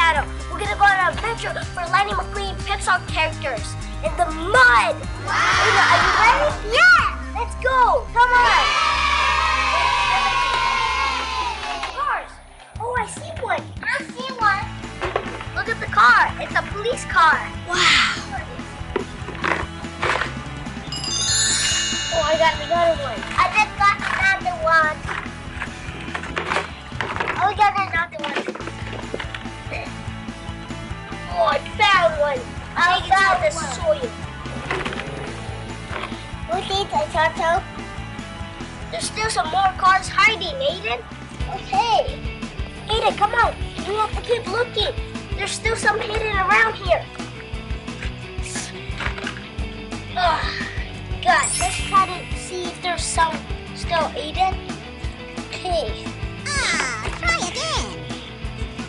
channel. We're gonna go on an adventure for Lightning McQueen Pixar characters in the mud. Wow! Are you ready? Yeah! Let's go! Come on! Cars! Oh, I see one! I see one! Look at the car! It's a police car! Wow! Oh, I got another one! I just got another one! Oh, we got another one! Oh, I found one! I found the soil! What's it, Toto? There's still some more cars hiding, Aiden. Okay. Aiden, come on. We have to keep looking. There's still some hidden around here. God, let's try to see if there's some still, Aiden. Okay. Try again.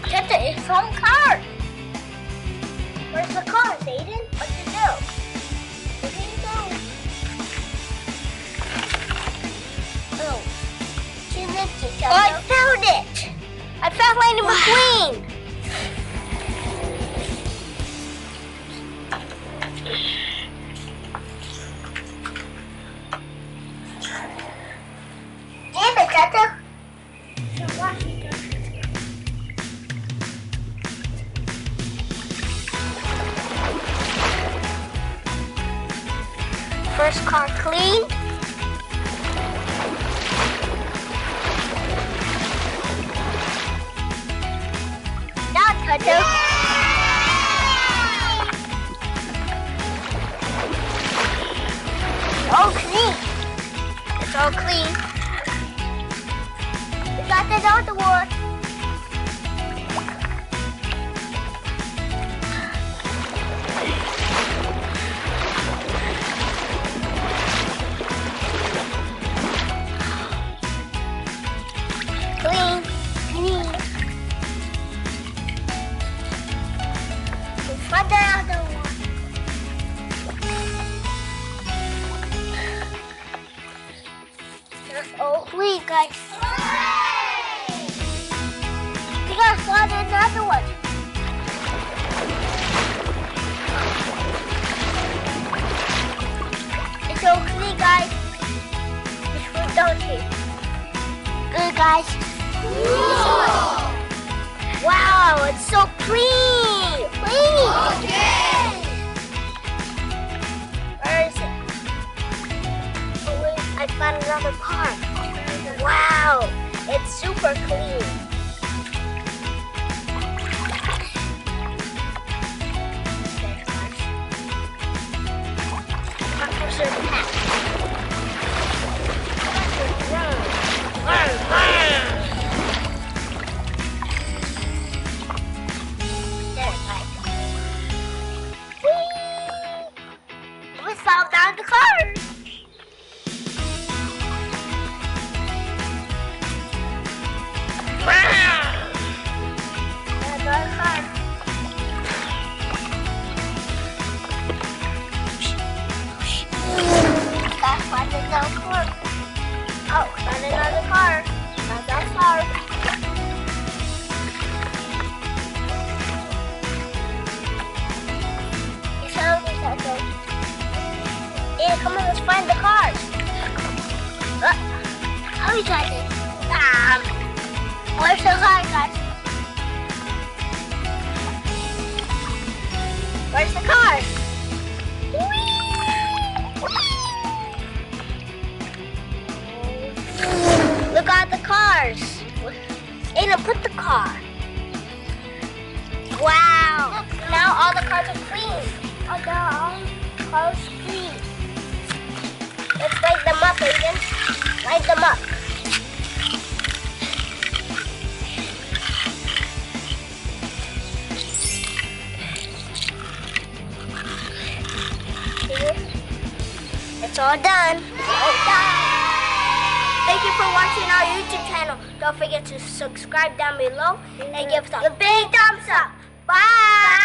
Get the wrong car. Where's the cars, Aiden? What to do? Where do you go? Oh. Too lifted, Toto. Oh, I found it! I found Lightning McQueen! Damn it, Toto! First car cleaned. Now, Toto. All clean. It's all clean. We got another one. Clean. Let's find the other one. That's all clean, guys. We gotta find another one. It's all clean, guys. This one's done here. Good, guys. Wow, it's so clean! Clean! Okay. Where is it? Oh, wait, I found another car. Wow, it's super clean. We found down the car. Another car. Gotta find another car. Oh, found another car. Another car. You found me, Toto. Yeah, come on, let's find the cars. How do we try this? Where's the car, guys? Where's the car? Look at the cars. Aiden, put the car. Wow. Look, now all the cars are clean. Oh, now all the cars clean. Let's light them up, Aiden. Light them up. It's all done. Thank you for watching our YouTube channel. Don't forget to subscribe down below and give us a big thumbs up. Bye.